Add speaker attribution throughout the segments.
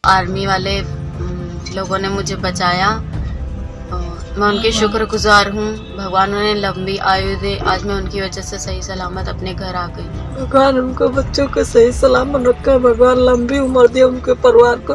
Speaker 1: Army वाले लोगों ने मुझे बचाया। मैं उनकी शुक्रगुजार हूँ। भगवान उन्हें लंबी आयु दे। आज मैं उनकी वजह से सही सलामत अपने घर आ गई।
Speaker 2: भगवान उनको बच्चों को सही सलामत रखा। भगवान लंबी उम्र दे उनके परिवार को।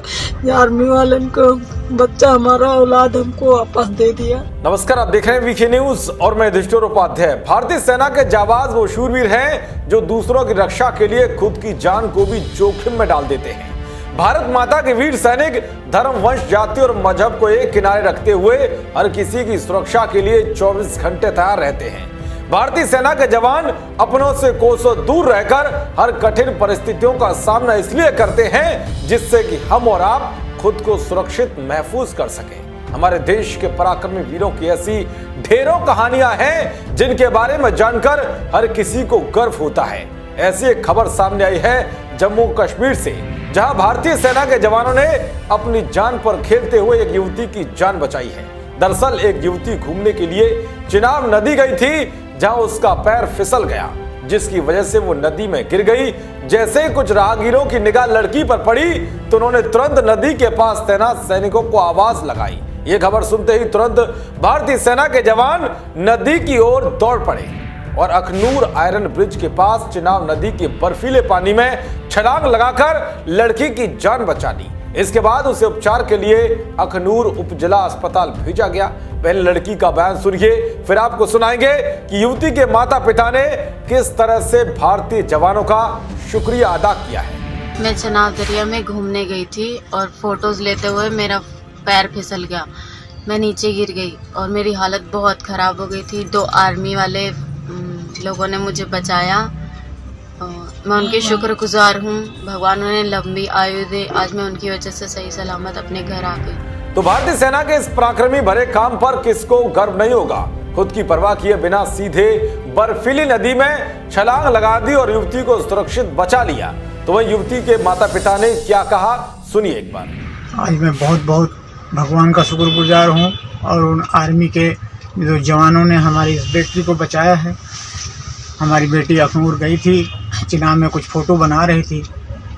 Speaker 2: आर्मी वाले को बच्चा हमारा औलाद हमको वापस दे दिया।
Speaker 3: नमस्कार, आप देख रहे हैं वीके न्यूज और मैं युधिष्ठिर उपाध्याय। भारतीय सेना के जाबाज वो शूरवीर हैं जो दूसरों की रक्षा के लिए खुद की जान को भी जोखिम में डाल देते हैं। भारत माता के वीर सैनिक धर्म, वंश, जाति और मजहब को एक किनारे रखते हुए हर किसी की सुरक्षा के लिए 24 घंटे तैयार रहते हैं। भारतीय सेना के जवान अपनों से कोसों दूर रहकर हर कठिन परिस्थितियों का सामना इसलिए करते हैं जिससे कि हम और आप खुद को सुरक्षित महफूज कर सकें। हमारे देश के पराक्रमी वीरों की ऐसी ढेरों कहानियां हैं जिनके बारे में जानकर हर किसी को गर्व होता है। ऐसी एक खबर सामने आई है जम्मू कश्मीर से, जहां भारतीय सेना के जवानों ने अपनी जान पर खेलते हुए एक युवती की जान बचाई है। दरअसल एक युवती घूमने के लिए चिनाब नदी गई थी, जहां उसका पैर फिसल गया, जिसकी वजह से वो नदी में गिर गई। जैसे ही कुछ राहगीरों की निगाह लड़की पर पड़ी तो उन्होंने तुरंत नदी के पास तैनात सैनिकों को आवाज लगाई। ये खबर सुनते ही तुरंत भारतीय सेना के जवान नदी की ओर दौड़ पड़े और अखनूर आयरन ब्रिज के पास चिनाब नदी के बर्फीले पानी में छलांग लगाकर लड़की की जान बचा ली। इसके बाद उसे उपचार के लिए अखनूर उप जिला अस्पताल भेजा गया। पहले लड़की का बयान सुनिए, फिर आपको सुनाएंगे कि युवती के माता पिता ने किस तरह से भारतीय जवानों का शुक्रिया अदा किया है।
Speaker 1: मैं चिनाब दरिया में घूमने गई थी और फोटोज लेते हुए मेरा पैर फिसल गया। मैं नीचे गिर गई और मेरी हालत बहुत खराब हो गई थी। 2 आर्मी वाले लोगों ने मुझे बचाया। मैं उनकी शुक्रगुजार हूँ। भगवान उन्हें लंबी आयु दे। आज मैं उनकी वजह से सही सलामत अपने घर आ गई।
Speaker 3: तो भारतीय सेना के इस पराक्रमी भरे काम पर किसको गर्व नहीं होगा। खुद की परवाह किए बिना सीधे बर्फीली नदी में छलांग लगा दी और युवती को सुरक्षित बचा लिया। तो वह युवती के माता पिता ने क्या कहा, सुनिए एक बार।
Speaker 4: आज मैं बहुत बहुत भगवान का शुक्रगुजार हूँ और उन आर्मी के जो जवानों ने हमारी इस बेटी को बचाया है। हमारी बेटी अखनूर गई थी, चिनाब में कुछ फ़ोटो बना रही थी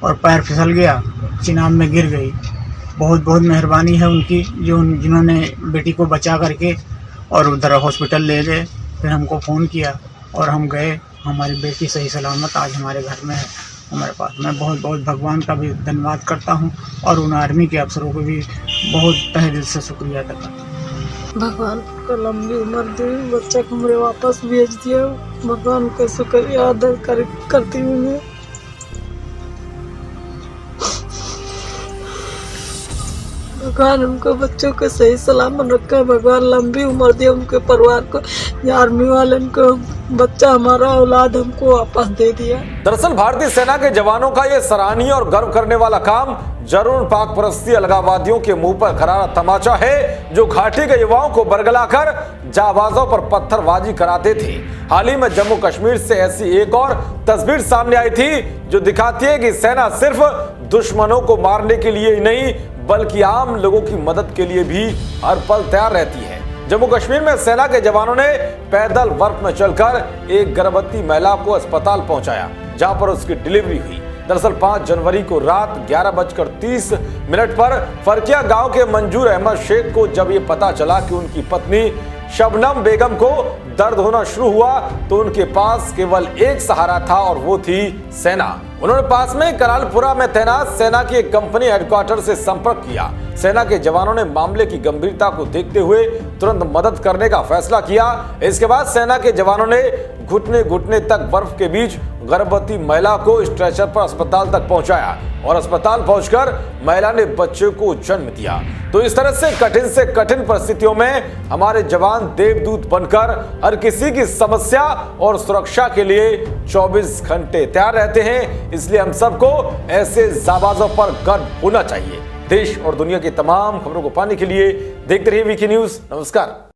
Speaker 4: और पैर फिसल गया, चिनाब में गिर गई। बहुत बहुत मेहरबानी है उनकी, जिन्होंने बेटी को बचा करके और उधर हॉस्पिटल ले गए। फिर हमको फ़ोन किया और हम गए। हमारी बेटी सही सलामत आज हमारे घर में है, हमारे पास। मैं बहुत बहुत भगवान का भी धन्यवाद करता हूँ और उन आर्मी के अफसरों को भी बहुत तहे दिल से शुक्रिया अदा करता हूँ।
Speaker 2: भगवान को लंबी उम्र दे, बच्चा को मेरे वापस भेज दिया। भगवान का शुक्रिया अदा करती हूँ मैं। भगवान उनको बच्चों को सही सलामत रखा। भगवान लंबी उम्र दे उनके परिवार को। आर्मी वाले को बच्चा हमारा औलाद हमको वापस दे दिया।
Speaker 3: दरअसल भारतीय सेना के जवानों का यह सराहनीय और गर्व करने वाला काम जरूर पाक परस्ती अलगाववादियों के मुंह पर करारा तमाचा है, जो घाटी के युवाओं को बरगलाकर जाबाजों पर पत्थरबाजी कराते थे। हाल ही में जम्मू कश्मीर से ऐसी एक और तस्वीर सामने आई थी जो दिखाती है कि सेना सिर्फ दुश्मनों को मारने के लिए ही नहीं बल्कि आम लोगों की मदद के लिए भी हर पल तैयार रहती है। जम्मू कश्मीर में सेना के जवानों ने पैदल बर्फ में चलकर एक गर्भवती महिला को अस्पताल पहुंचाया, जहां पर उसकी डिलीवरी हुई। दरअसल 5 जनवरी को रात 11:30 पर फरकिया गांव के मंजूर अहमद शेख को जब ये पता चला कि उनकी पत्नी शबनम बेगम को दर्द होना शुरू हुआ तो उनके पास केवल एक सहारा था और वो थी सेना। उन्होंने पास में करालपुरा में तैनात सेना की एक कंपनी हेडक्वार्टर से संपर्क किया। सेना के जवानों ने मामले की गंभीरता को देखते हुए तुरंत मदद करने का फैसला किया। इसके बाद सेना के जवानों ने घुटने घुटने तक बर्फ के बीच गर्भवती महिला को स्ट्रेचर पर अस्पताल तक पहुंचाया और अस्पताल पहुंचकर महिला ने बच्चे को जन्म दिया। तो इस तरह से कठिन परिस्थितियों में हमारे जवान देवदूत बनकर हर किसी की समस्या और सुरक्षा के लिए 24 घंटे तैयार रहते हैं। इसलिए हम सबको ऐसे जाबाजों पर गर्व होना चाहिए। देश और दुनिया की तमाम खबरों को पाने के लिए देखते रहिए वीके न्यूज। नमस्कार।